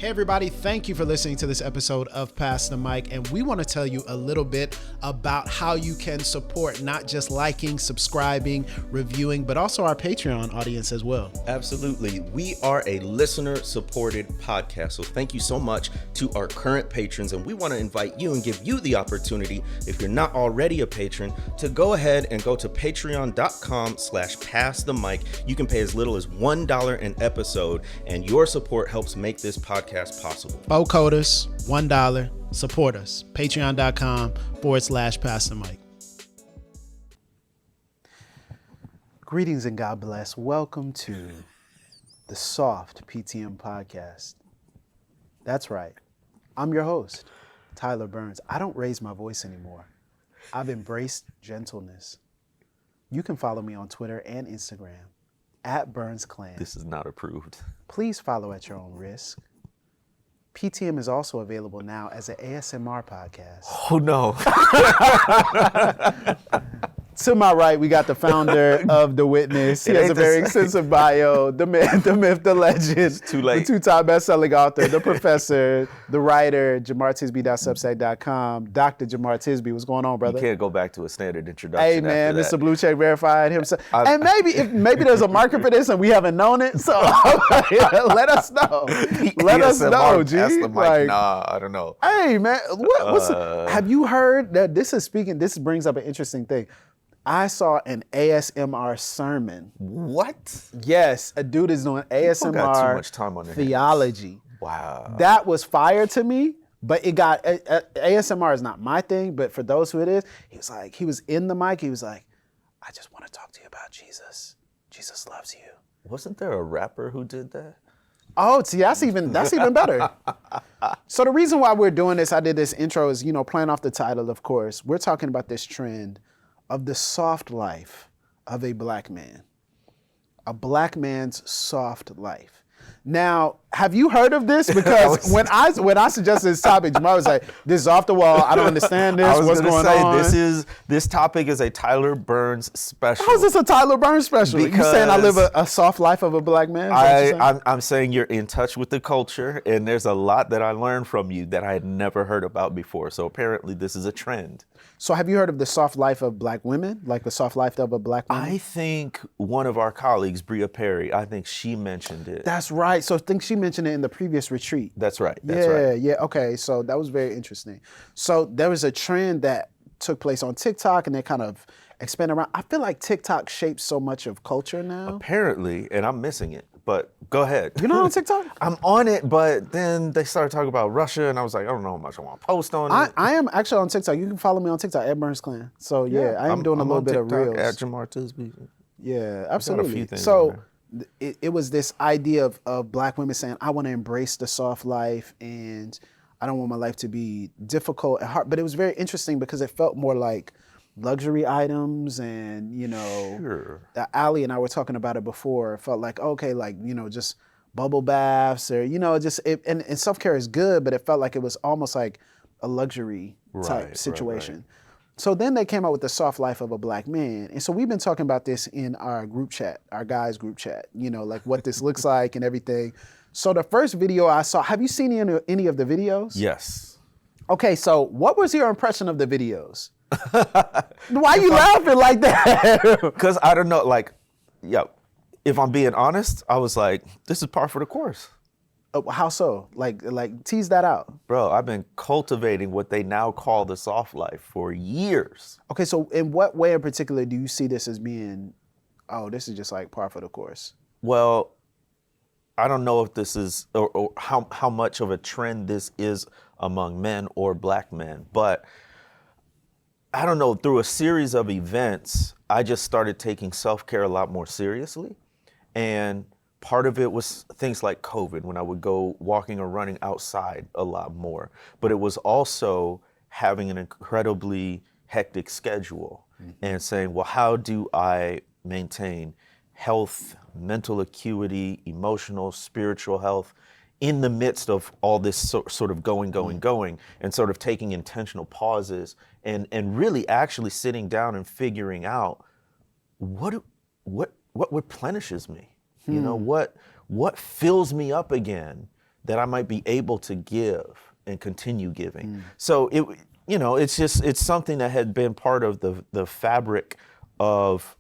Hey everybody, thank you for listening to this episode of Pass the Mic, and we want to tell you a little bit about how you can support not just liking, subscribing, reviewing, but also our Patreon audience as well. Absolutely. We are a listener-supported podcast, so thank you so much to our current patrons, and we want to invite you and give you the opportunity, if you're not already a patron, to go ahead and go to patreon.com/passthemic. You can pay as little as $1 an episode, and your support helps make this podcast possible. Coders, $1. Support us. Patreon.com/passthemic. Greetings and God bless. Welcome to the Soft PTM podcast. That's right. I'm your host, Tyler Burns. I don't raise my voice anymore. I've embraced gentleness. You can follow me on Twitter and Instagram @BurnsClan. This is not approved. Please follow at your own risk. PTM is also available now as an ASMR podcast. Oh no. To my right, we got the founder of The Witness. He has a very extensive bio. The myth, the legend. It's too late. The two-time best-selling author, the professor, the writer, JamarTisby.substack.com. Dr. Jamar Tisby, what's going on, brother? You can't go back to a standard introduction. Hey, man, after Mr. Blue Check verified himself. I- And maybe there's a market for this and we haven't known it. So let us know. Let us know, G. Pass the mic. Like, Nah, I don't know. hey, man, have you heard that this brings up an interesting thing. I saw an ASMR sermon. What? Yes, a dude is doing ASMR got too much time on their theology. Wow. That was fire to me, but it got, ASMR is not my thing, but for those who it is, he was in the mic, he was like, I just want to talk to you about Jesus. Jesus loves you. Wasn't there a rapper who did that? Oh, see, that's even better. So the reason why we're doing this, I did this intro is, playing off the title, of course. We're talking about this trend of the soft life of a black man. A black man's soft life. Now, have you heard of this? Because when I suggested this topic, Jamar was like, this is off the wall. I don't understand this. What's going on? This topic is a Tyler Burns special. How is this a Tyler Burns special? You saying I live a soft life of a black man? I'm saying you're in touch with the culture, and there's a lot that I learned from you that I had never heard about before. So apparently this is a trend. So have you heard of the soft life of black women? Like the soft life of a black woman? I think one of our colleagues, Bria Perry, I think she mentioned it. That's right. So I think she mentioned it in the previous retreat. That's right. Yeah. Okay. So that was very interesting. So there was a trend that took place on TikTok and they kind of expanded around. I feel like TikTok shapes so much of culture now. Apparently, and I'm missing it. But go ahead. You're not on TikTok? I'm on it, but then they started talking about Russia, and I was like, I don't know how much I want to post on it. I am actually on TikTok. You can follow me on TikTok @BurnsClan. So yeah, I am doing a little bit of reels. At Jamar Tisby. Yeah, absolutely. Got a few things so it was this idea of black women saying, I want to embrace the soft life and I don't want my life to be difficult and hard. But it was very interesting because it felt more like luxury items and, Sure. Ali and I were talking about it before. It felt like, okay, like, just bubble baths or, and self-care is good, but it felt like it was almost like a luxury type situation. Right. So then they came out with the soft life of a black man. And so we've been talking about this in our group chat, our guys group chat, like what this looks like and everything. So the first video I saw, have you seen any of the videos? Yes. Okay, so what was your impression of the videos? Why are you laughing like that? Because I don't know, if I'm being honest, I was like, this is par for the course. How so? Like tease that out. Bro, I've been cultivating what they now call the soft life for years. Okay, so in what way in particular do you see this as being, this is just like par for the course? Well, I don't know if this is, or how much of a trend this is among men or black men, but I don't know, through a series of events, I just started taking self-care a lot more seriously. And part of it was things like COVID, when I would go walking or running outside a lot more. But it was also having an incredibly hectic schedule and saying, well, how do I maintain health, mental acuity, emotional, spiritual health in the midst of all this sort of going, and sort of taking intentional pauses and really actually sitting down and figuring out what replenishes me, what fills me up again that I might be able to give and continue giving. So it's something that had been part of the fabric of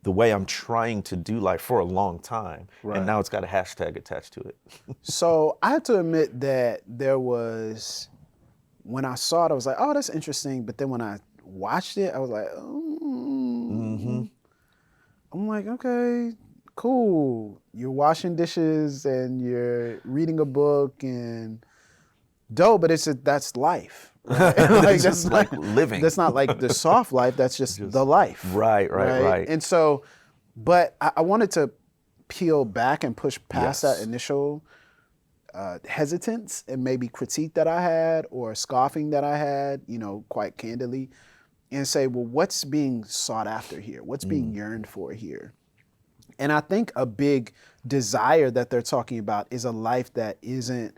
the way I'm trying to do life for a long time. Right. And now it's got a hashtag attached to it. So I have to admit that when I saw it, I was like, oh, that's interesting. But then when I watched it, I was like, I'm like, okay, cool. You're washing dishes and you're reading a book and dope, but that's life. Right? That's just like living. That's not like the soft life. That's just the life. Right. And so, but I wanted to peel back and push past that initial hesitance and maybe critique that I had or scoffing that I had, quite candidly, and say, well, what's being sought after here? What's being yearned for here? And I think a big desire that they're talking about is a life that isn't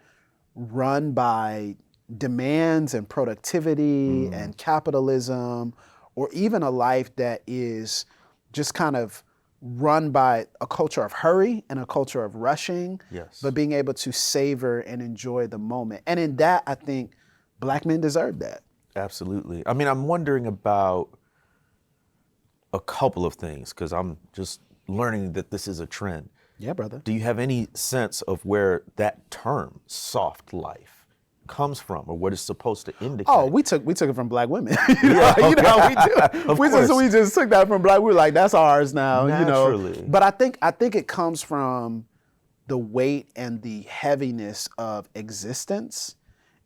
run by demands and productivity and capitalism, or even a life that is just kind of run by a culture of hurry and a culture of rushing, but being able to savor and enjoy the moment. And in that, I think Black men deserve that. Absolutely. I mean, I'm wondering about a couple of things because I'm just learning that this is a trend. Yeah, brother. Do you have any sense of where that term, soft life, comes from, or what it's supposed to indicate? Oh, we took it from Black women. Yeah, we do. Of course. We just took that from Black. We were like, that's ours now. Naturally. But I think it comes from the weight and the heaviness of existence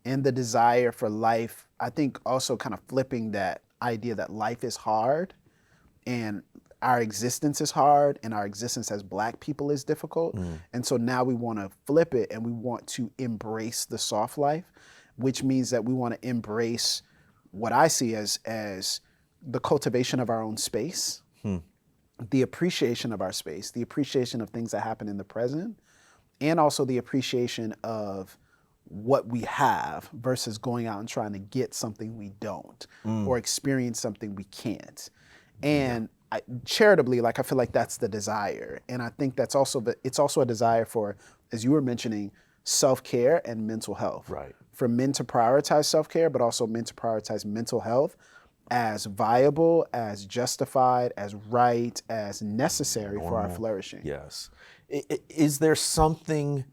and the desire for life. I think also kind of flipping that idea that life is hard and our existence is hard and our existence as Black people is difficult. And so now we want to flip it and we want to embrace the soft life, which means that we want to embrace what I see as the cultivation of our own space, the appreciation of our space, the appreciation of things that happen in the present, and also the appreciation of what we have versus going out and trying to get something we don't or experience something we can't. And charitably, I feel like that's the desire. And I think it's also a desire for, as you were mentioning, self-care and mental health. Right. For men to prioritize self-care, but also men to prioritize mental health as viable, as justified, as right, as necessary for our flourishing. Yes. Is there something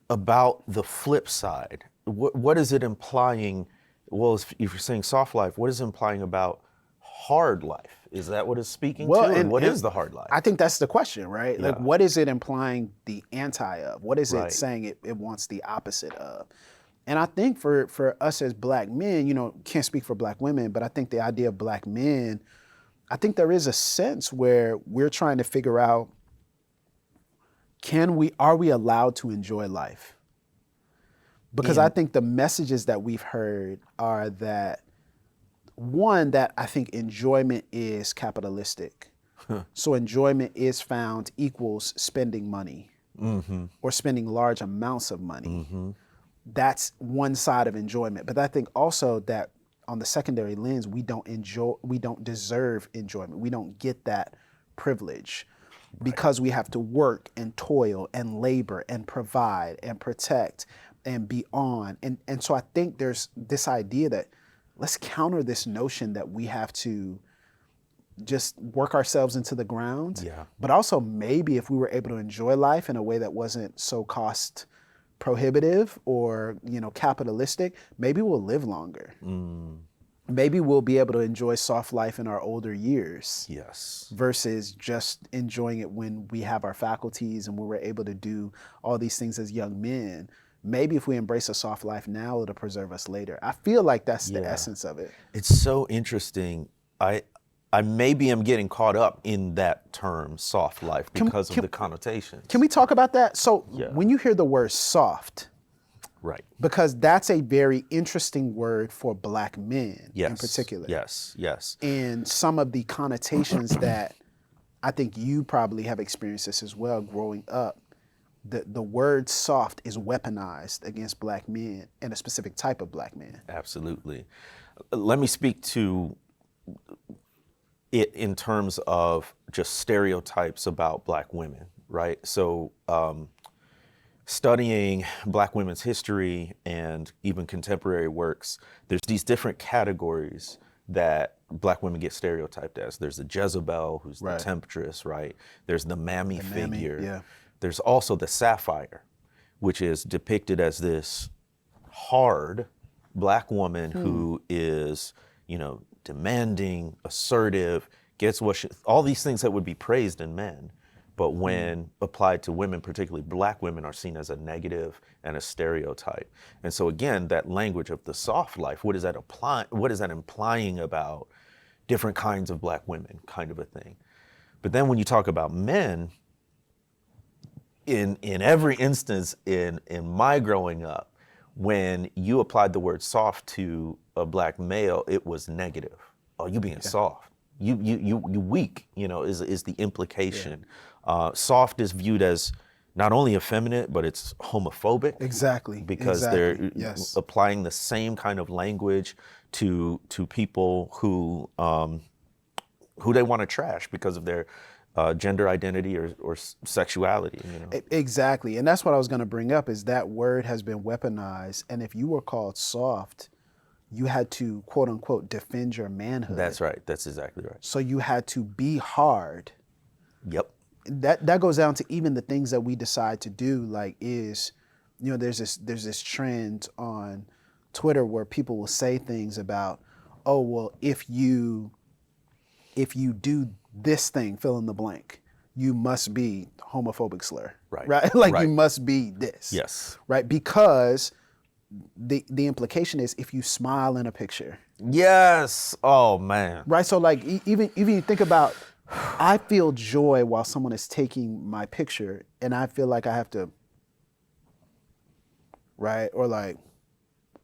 about the flip side? What is it implying? Well, if you're saying soft life, what is it implying about hard life? Is that what it's speaking to? And what is the hard life? I think that's the question, right? Yeah. What is it implying the anti of? What is it saying it wants the opposite of? And I think for us as Black men, can't speak for Black women, but I think the idea of Black men, I think there is a sense where we're trying to figure out, are we allowed to enjoy life? Because I think the messages that we've heard are that, one, that I think enjoyment is capitalistic. So enjoyment is found equals spending money or spending large amounts of money. That's one side of enjoyment. But I think also that on the secondary lens, we don't deserve enjoyment. We don't get that privilege because we have to work and toil and labor and provide and protect and be on. And so I think there's this idea that let's counter this notion that we have to just work ourselves into the ground. Yeah. But also maybe if we were able to enjoy life in a way that wasn't so cost prohibitive or, capitalistic, maybe we'll live longer. Maybe we'll be able to enjoy soft life in our older years. Yes. Versus just enjoying it when we have our faculties and when we're able to do all these things as young men. Maybe if we embrace a soft life now, it'll preserve us later. I feel like that's the essence of it. It's so interesting. I maybe am getting caught up in that term, soft life, because of the connotations. Can we talk about that? So when you hear the word soft, right, because that's a very interesting word for Black men in particular. Yes. And some of the connotations that I think you probably have experienced this as well growing up. The word soft is weaponized against Black men and a specific type of Black man. Absolutely. Let me speak to it in terms of just stereotypes about Black women, right? So studying Black women's history and even contemporary works, there's these different categories that Black women get stereotyped as. There's the Jezebel, who's the Right. temptress, right? There's the mammy mammy, figure. yeah. There's also the sapphire, which is depicted as this hard Black woman who is, demanding, assertive, gets what all these things that would be praised in men, but when applied to women, particularly Black women, are seen as a negative and a stereotype. And so again, that language of the soft life, what is that implying about different kinds of Black women, kind of a thing. But then when you talk about men, in every instance in my growing up, when you applied the word soft to a Black male, it was negative. Oh, you being soft. You weak, is the implication. Soft is viewed as not only effeminate, but it's homophobic. Exactly. Because exactly. they're applying the same kind of language to people who they want to trash because of their gender identity or sexuality. Exactly. And that's what I was going to bring up, is that word has been weaponized. And if you were called soft, you had to, quote unquote, defend your manhood. That's right. That's exactly right. So you had to be hard. Yep. That goes down to even the things that we decide to do, like there's this trend on Twitter where people will say things about, oh, well, if you do this thing, fill in the blank, you must be homophobic slur. Right? Like Right. you must be this. Yes. Right? Because the implication is if you smile in a picture. Yes. Oh man. Right? So like even you think about, I feel joy while someone is taking my picture, and I feel like I have to, right?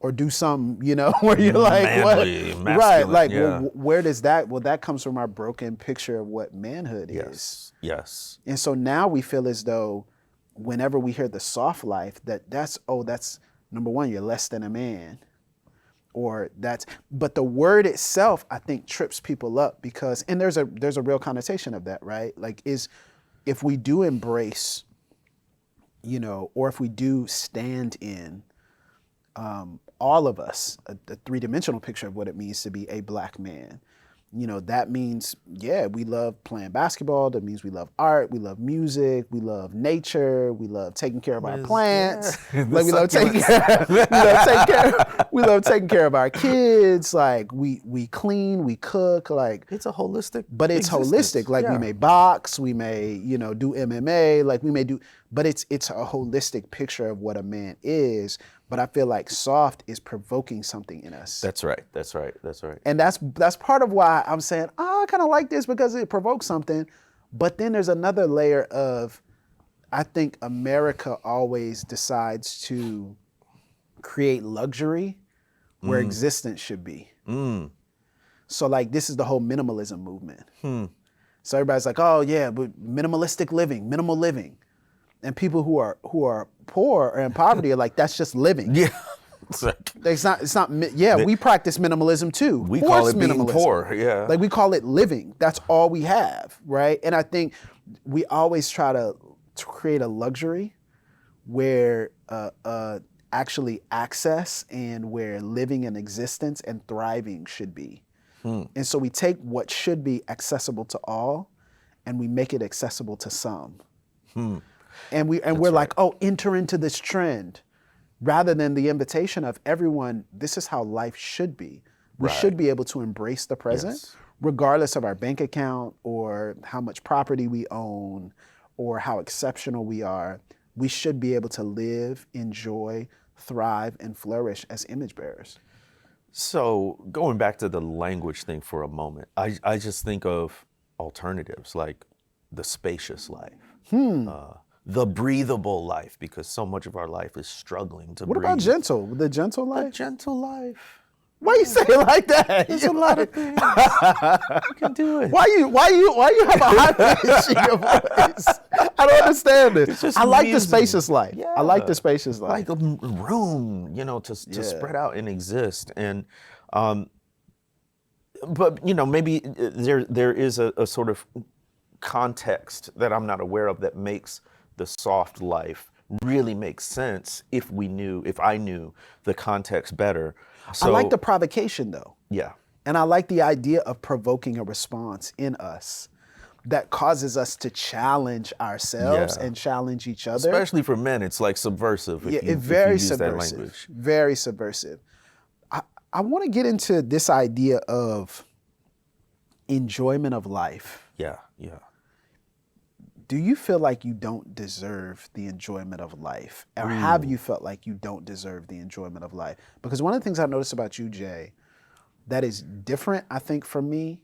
Or do something, where you're like, Manly, what? masculine, Right? Like, yeah. well, where does that? Well, that comes from our broken picture of what manhood is. Yes. And so now we feel as though whenever we hear the soft life, that's number one, you're less than a man. But the word itself, I think, trips people up because, and there's a real connotation of that, right? Like if we do embrace, or if we do stand in, all of us, a three-dimensional picture of what it means to be a Black man. That means, we love playing basketball. That means we love art. We love music. We love nature. We love taking care of our plants. Yeah. Like we love taking care of our kids. Like we clean, we cook. Like It's a holistic. but it's existence. holistic. Like we Yeah. may box, we may, do MMA, like we may do, but it's a holistic picture of what a man is. But I feel like soft is provoking something in us. That's right. That's right. That's right. And that's part of why I'm saying, I kind of like this because it provokes something. But then there's another layer of, I think America always decides to create luxury where existence should be. So like this is the whole minimalism movement. So everybody's like, oh yeah, but minimal living. And people who are poor or in poverty are like, that's just living. Yeah. It's like, It's not. We practice minimalism too. we Forced call it being minimalism. poor. Yeah. Like we call it living. That's all we have, right? And I think we always try to create a luxury where actually access and where living and existence and thriving should be. And so we take what should be accessible to all, and we make it accessible to some. And we're like, oh, enter into this trend, rather than the invitation of everyone. This is how life should be. We should be able to embrace the present, Yes. regardless of our bank account or how much property we own or how exceptional we are. We should be able to live, enjoy, thrive, and flourish as image bearers. So going back to the language thing for a moment, I just think of alternatives like the spacious life, the breathable life, because so much of our life is struggling to What breathe. about gentle? The gentle A life? gentle life? Why you say it like that? There's a lot of things. You can do it. Why you have a high pitch in your voice? I don't understand this. just I like the music. spacious life. I like the Yeah. spacious life. Like a room, to spread out and exist. And, but maybe there is a sort of context that I'm not aware of that makes the soft life really make sense if I knew the context better. So I like the provocation though. yeah. And I like the idea of provoking a response in us that causes us to challenge ourselves Yeah. and challenge each other. Especially for men, it's like subversive Yeah, if you very use that subversive. language. Very subversive. I want to get into this idea of enjoyment of life. Yeah, yeah. Do you feel like you don't deserve the enjoyment of life? Or have you felt like you don't deserve the enjoyment of life? Because one of the things I've noticed about you, Jay, that is different, I think, for me,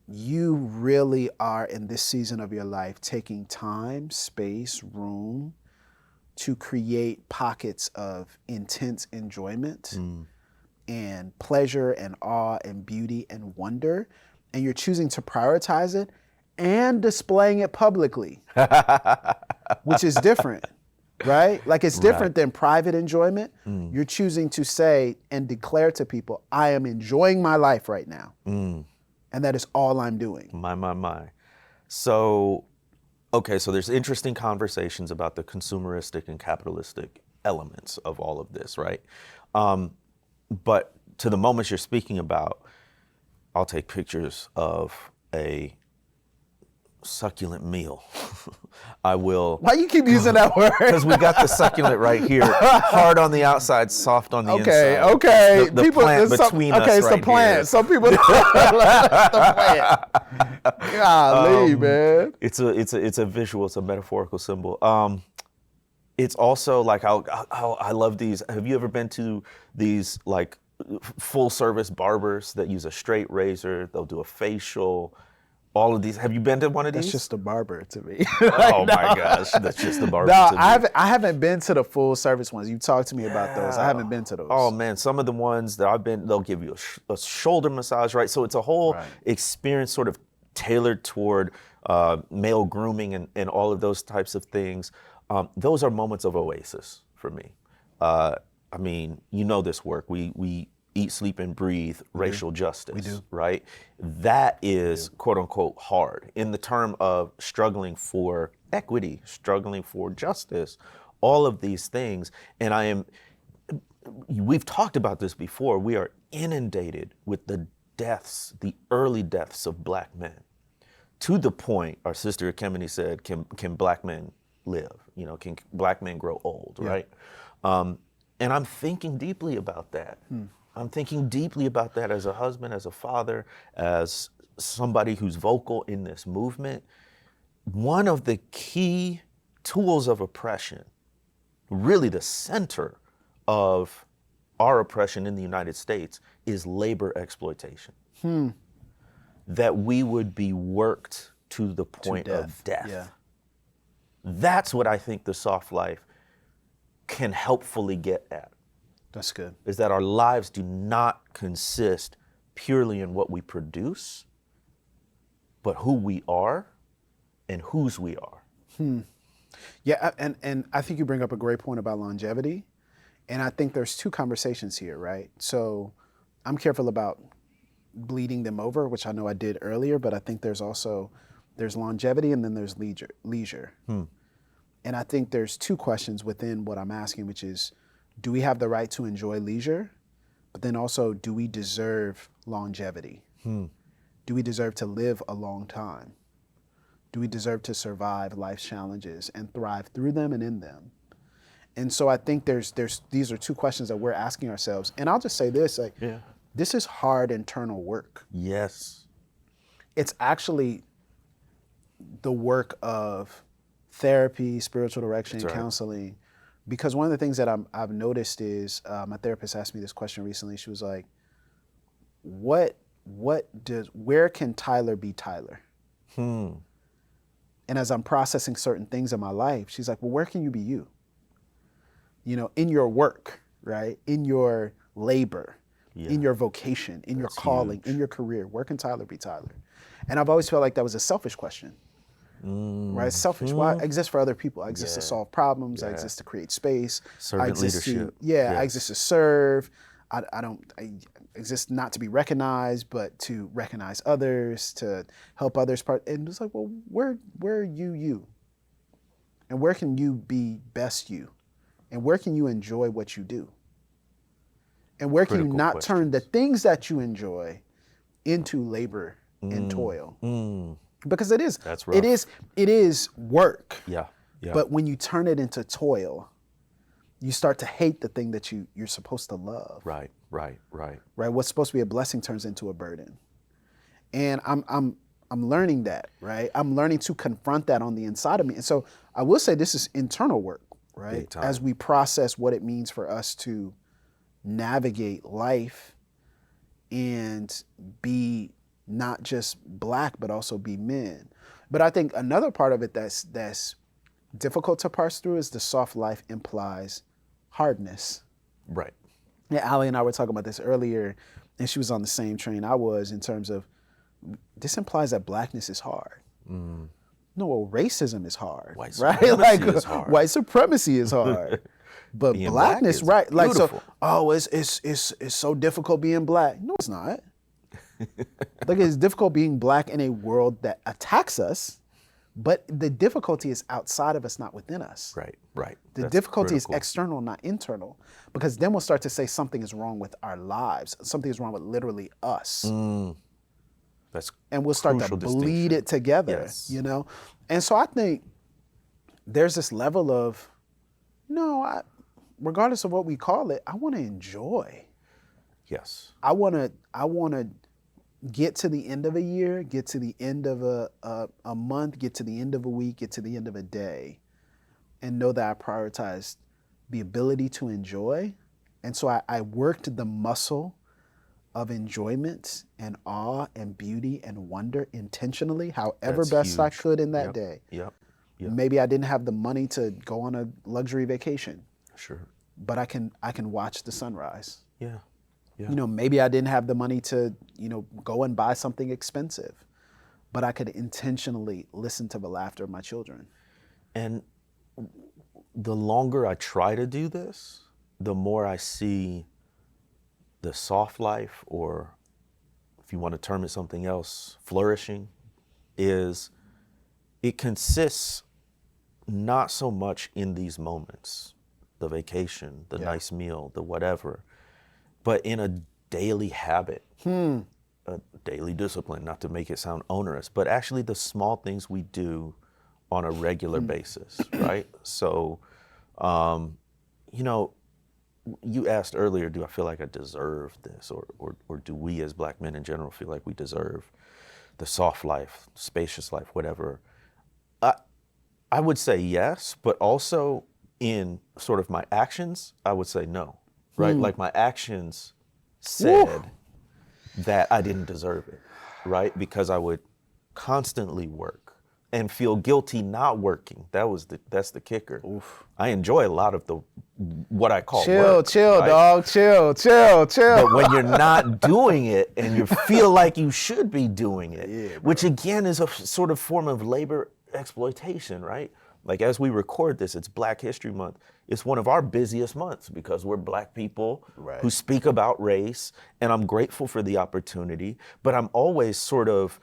you really are in this season of your life taking time, space, room to create pockets of intense enjoyment and pleasure and awe and beauty and wonder. And you're choosing to prioritize it and displaying it publicly, which is different, right? Like it's different than private enjoyment. You're choosing to say and declare to people, I am enjoying my life right now. And that is all I'm doing. My. So, okay, so there's interesting conversations about the consumeristic and capitalistic elements of all of this, right? But to the moments you're speaking about, I'll take pictures of a succulent meal. I will. Why you keep using that word? Because we got the succulent right here, hard on the outside, soft on the inside. Okay. The plant between us it's right the plant. here. Some people it's the plant. Golly, man. It's a visual. It's a metaphorical symbol. It's also like I love these. Have you ever been to these like full service barbers that use a straight razor? They'll do a facial. All of these. Have you been to one of these? That's just a barber to me. Oh my gosh, that's just the barber. No, to me. I haven't been to the full service ones. You talked to me about those. I haven't been to those. Oh man, some of the ones that I've been, they'll give you a shoulder massage, right? So it's a whole experience sort of tailored toward male grooming and all of those types of things. Those are moments of oasis for me. I mean, you know this work. We eat, sleep, and breathe racial justice, right? That is quote unquote hard in the term of struggling for equity, struggling for justice, all of these things. And we've talked about this before. We are inundated with the deaths, the early deaths of black men, to the point, our sister Kemeny said, can black men live? You know, can black men grow old, right? And I'm thinking deeply about that. I'm thinking deeply about that as a husband, as a father, as somebody who's vocal in this movement. One of the key tools of oppression, really the center of our oppression in the United States, is labor exploitation. That we would be worked to the point of death. Yeah. That's what I think the soft life can helpfully get at. That's good. Is that our lives do not consist purely in what we produce, but who we are and whose we are. Yeah, and I think you bring up a great point about longevity. And I think there's two conversations here, right? So I'm careful about bleeding them over, which I know I did earlier, but I think there's longevity and then there's leisure. And I think there's two questions within what I'm asking, which is, do we have the right to enjoy leisure? But then also, do we deserve longevity? Do we deserve to live a long time? Do we deserve to survive life's challenges and thrive through them and in them? And so I think these are two questions that we're asking ourselves. And I'll just say this, this is hard internal work. Yes. It's actually the work of therapy, spiritual direction, counseling. Because one of the things that I've noticed is, my therapist asked me this question recently. She was like, where can Tyler be Tyler? And as I'm processing certain things in my life, she's like, well, where can you be you? You know, in your work, right? In your labor, in your vocation, in your calling, in your career, where can Tyler be Tyler? And I've always felt like that was a selfish question. Right? It's selfish. Well, I exist for other people. I exist to solve problems. I exist to create space. Servant leadership. I exist to serve. I exist not to be recognized, but to recognize others, to help others. And it's like, well, where are you? And where can you be best you? And where can you enjoy what you do? And where can you Critical not turn the questions. things that you enjoy into labor and toil? Because it is, That's it rough. is, it is work. Yeah. Yeah. But when you turn it into toil, you start to hate the thing that you're supposed to love. right. Right? What's supposed to be a blessing turns into a burden. And I'm learning that, right? I'm learning to confront that on the inside of me. And so I will say this is internal work, right? Big time. As we process what it means for us to navigate life and be not just black, but also be men. But I think another part of it that's difficult to parse through is the soft life implies hardness. Right. Yeah, Allie and I were talking about this earlier, and she was on the same train I was in terms of this implies that blackness is hard. No, well, racism is hard, White right? supremacy is hard. White supremacy is hard. But Being black blackness, is right? Like beautiful. so, oh, it's so difficult being black. No, it's not. Like it's difficult being black in a world that attacks us, but the difficulty is outside of us, not within us. Right. The That's difficulty is critical. external, not internal, because then we'll start to say something is wrong with our lives. Something is wrong with literally us. That's And we'll start to crucial bleed distinction. it together, Yes. you know? And so I think there's this level of, regardless of what we call it, I want to enjoy. Yes. I want to get to the end of a year, get to the end of a month, get to the end of a week, get to the end of a day, and know that I prioritized the ability to enjoy. And so I worked the muscle of enjoyment and awe and beauty and wonder intentionally, however That's best I huge. could in that Yep. day. Yep. Maybe I didn't have the money to go on a luxury vacation, Sure. but I can watch the sunrise. Yeah. Yeah. Maybe I didn't have the money to, go and buy something expensive, but I could intentionally listen to the laughter of my children. And the longer I try to do this, the more I see the soft life, or if you want to term it something else, flourishing, is it consists not so much in these moments, the vacation, the nice meal, the whatever, but in a daily habit, a daily discipline, not to make it sound onerous, but actually the small things we do on a regular basis, right? So, you asked earlier, do I feel like I deserve this, or do we as black men in general feel like we deserve the soft life, spacious life, whatever? I would say yes, but also in sort of my actions, I would say no, right? Like my actions said that I didn't deserve it, right? Because I would constantly work and feel guilty not working. That's the kicker. I enjoy a lot of what I call work. Chill, right? dog. Chill. But when you're not doing it and you feel like you should be doing it, which again is a sort of form of labor exploitation, right? Like as we record this, it's Black History Month. It's one of our busiest months because we're black people who speak about race, and I'm grateful for the opportunity, but I'm always sort of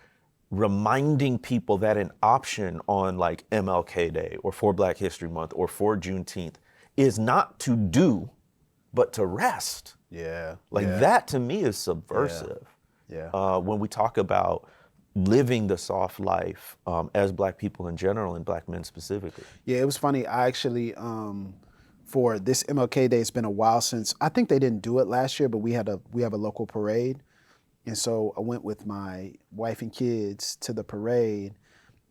reminding people that an option on like MLK Day or for Black History Month or for Juneteenth is not to do, but to rest. Yeah. That to me is subversive. Yeah. When we talk about living the soft life as black people in general and black men specifically. Yeah, it was funny. I actually, for this MLK Day, it's been a while since, I think they didn't do it last year, but we have a local parade. And so I went with my wife and kids to the parade,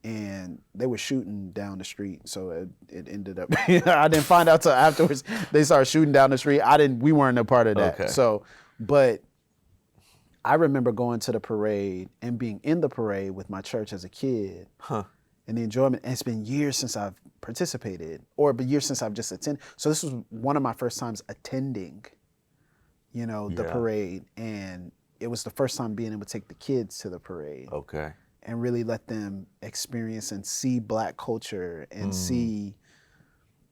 and they were shooting down the street. So it ended up, I didn't find out till afterwards. They started shooting down the street. We weren't a part of that. Okay. So, but I remember going to the parade and being in the parade with my church as a kid. And the enjoyment, and it's been years since I've participated, or years since I've just attended. So this was one of my first times attending, the parade. And it was the first time being able to take the kids to the parade. Okay. And really let them experience and see black culture and see,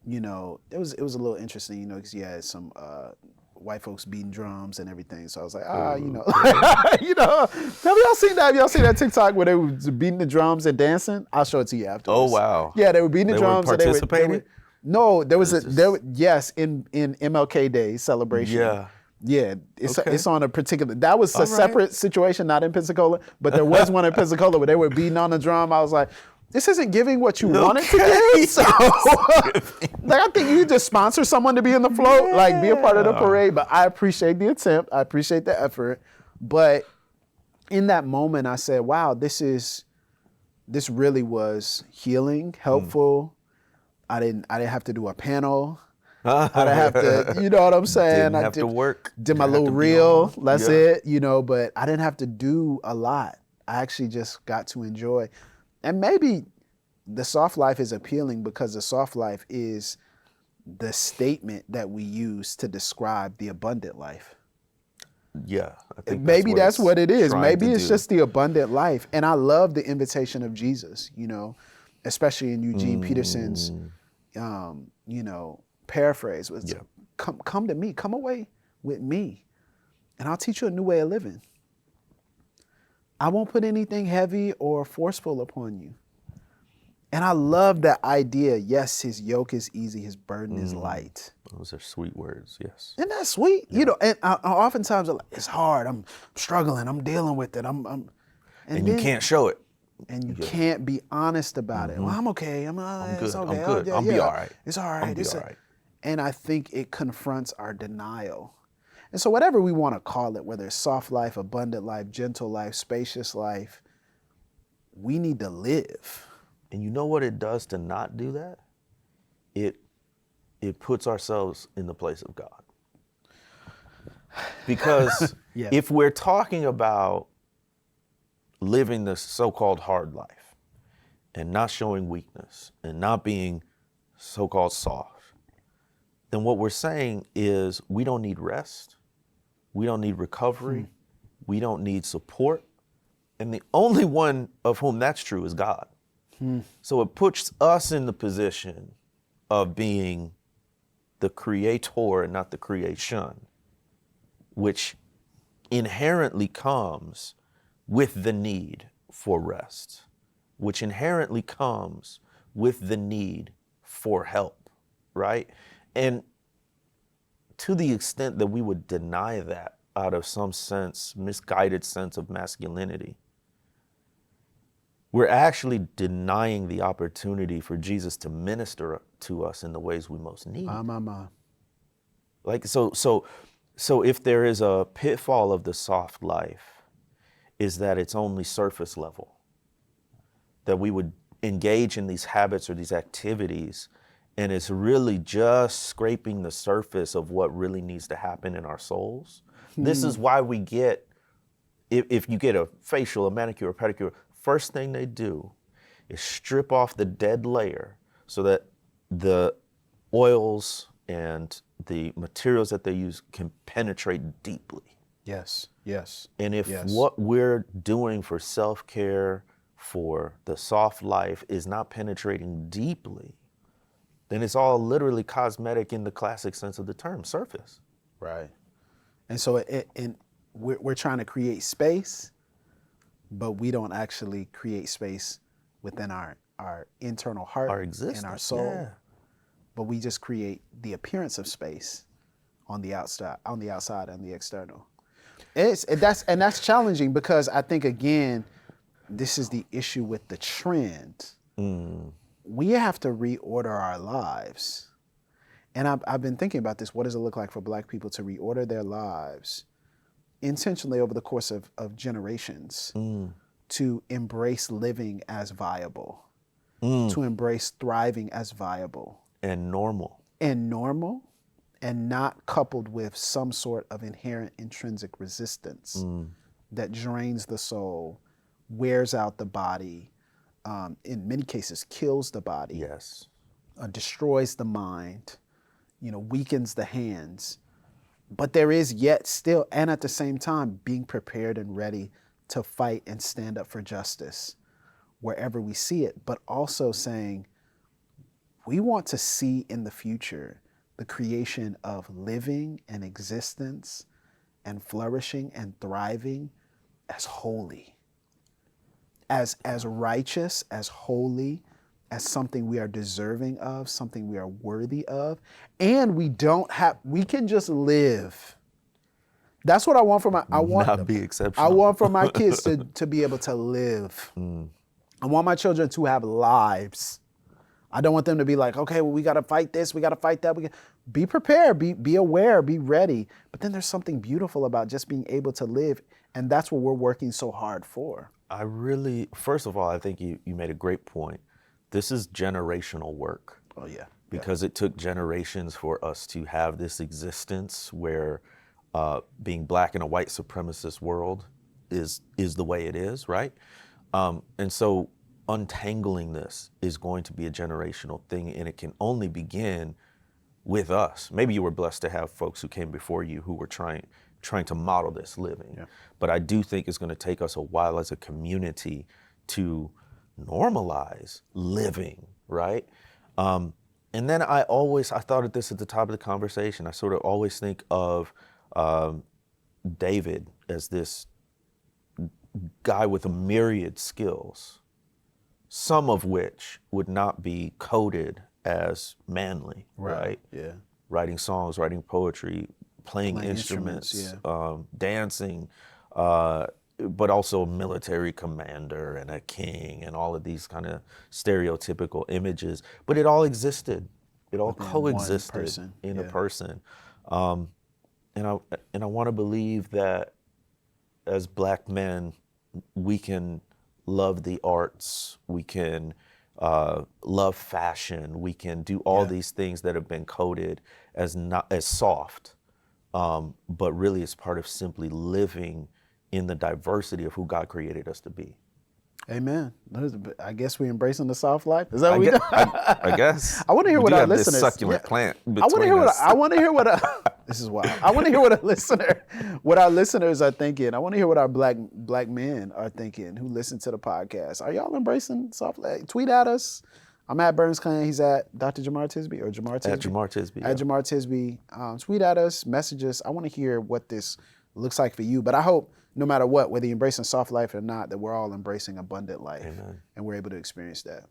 it was a little interesting, because you had some white folks beating drums and everything. So I was like, you know, have y'all seen that? Have y'all seen that TikTok where they were beating the drums and dancing? I'll show it to you afterwards. Oh, wow. Yeah, they were beating the They were drums. participating? No, there was yes, in MLK Day celebration. Yeah. Yeah, it's Okay. it's on a particular. That was a All right. separate situation, not in Pensacola, but there was one in Pensacola where they were beating on the drum. I was like, this isn't giving what you wanted to give. So, like, I think you just sponsor someone to be in the float, like be a part of the parade. But I appreciate the attempt. I appreciate the effort. But in that moment, I said, wow, this really was healing, helpful. I didn't have to do a panel. I didn't have to, you know what I'm saying? Didn't have to work. Did my Didn't have little to be reel. on. That's Yeah. it, you know, but I didn't have to do a lot. I actually just got to enjoy. And maybe the soft life is appealing because the soft life is the statement that we use to describe the abundant life. Yeah. I think Maybe that's what it is. trying Maybe to it's do. just the abundant life. And I love the invitation of Jesus, you know, especially in Eugene Peterson's, you know, paraphrase was, Yeah. come to me, come away with me, and I'll teach you a new way of living. I won't put anything heavy or forceful upon you. And I love that idea. Yes, his yoke is easy, his burden is light. Those are sweet words. Yes. Isn't that sweet? You know, and oftentimes I'm like, it's hard. I'm struggling. I'm dealing with it. And then you can't show it. and you can't be honest about it. Well, I'm okay. I'm good. It's okay. I'm good. Oh, I'll be all right. It's all right. I'll be all right. And I think it confronts our denial. And so whatever we want to call it, whether it's soft life, abundant life, gentle life, spacious life, we need to live. And you know what it does to not do that? It puts ourselves in the place of God. Because Yeah. if we're talking about living this so-called hard life and not showing weakness and not being so-called soft, then what we're saying is we don't need rest. We don't need recovery. We don't need support. And the only one of whom that's true is God. So it puts us in the position of being the creator and not the creation, which inherently comes with the need for rest, which inherently comes with the need for help, right? And to the extent that we would deny that out of some sense, misguided sense of masculinity, we're actually denying the opportunity for Jesus to minister to us in the ways we most need. Like, so if there is a pitfall of the soft life, is that it's only surface level, that we would engage in these habits or these activities, and it's really just scraping the surface of what really needs to happen in our souls. This is why we get, if you get a facial, a manicure, a pedicure, first thing they do is strip off the dead layer so that the oils and the materials that they use can penetrate deeply. Yes. And if what we're doing for self-care, for the soft life is not penetrating deeply, then it's all literally cosmetic in the classic sense of the term, surface. Right. And so we're trying to create space, but we don't actually create space within our internal heart, Our existence, and our soul. yeah. But we just create the appearance of space on the outside, and the external. That's challenging because I think, again, this is the issue with the trend. We have to reorder our lives. And I've been thinking about this. What does it look like for Black people to reorder their lives intentionally over the course of generations to embrace living as viable, to embrace thriving as viable? And normal. And not coupled with some sort of inherent intrinsic resistance that drains the soul, wears out the body, in many cases kills the body, Yes. Destroys the mind, weakens the hands. But there is yet still, and at the same time, being prepared and ready to fight and stand up for justice wherever we see it, but also saying, we want to see in the future the creation of living and existence and flourishing and thriving as holy, as righteous, as holy, as something we are deserving of, something we are worthy of, and we can just live. That's what I want for Not be I exceptional. want for my kids to be able to live. I want my children to have lives. I don't want them to be like, okay, well, we got to fight this, we got to fight that. Be prepared, be aware, be ready. But then there's something beautiful about just being able to live, and that's what we're working so hard for. First of all, I think you made a great point. This is generational work. Oh, yeah. Because it took generations for us to have this existence where being black in a white supremacist world is the way it is, right? And so untangling this is going to be a generational thing, and it can only begin with us. Maybe you were blessed to have folks who came before you who were trying to model this living. Yeah. But I do think it's going to take us a while as a community to normalize living, right? And then I thought of this at the top of the conversation. I sort of always think of David as this guy with a myriad skills, some of which would not be coded as manly, right? Yeah. Writing songs, writing poetry, playing instruments, dancing, but also a military commander and a king and all of these kind of stereotypical images. But it all existed. It all coexisted in a person. And I want to believe that as black men, we can love the arts, we can love fashion, we can do all these things that have been coded as not as soft, but really it's part of simply living in the diversity of who God created us to be. Amen. I guess we're embracing the soft life. Is that what we do? I guess. I want to hear what our listeners. This succulent plant. I want to hear what. This is wild. I want to hear what our listeners are thinking. I want to hear what our black men are thinking who listen to the podcast. Are y'all embracing soft life? Tweet at us. I'm at Burns Clan. He's at Dr. Jamar Tisby or Jamar Tisby. At Jamar Tisby. At Jamar Tisby. Tweet at us. Message us. I want to hear what this looks like for you. But I hope no matter what, whether you're embracing soft life or not, that we're all embracing abundant life. Amen. And we're able to experience that.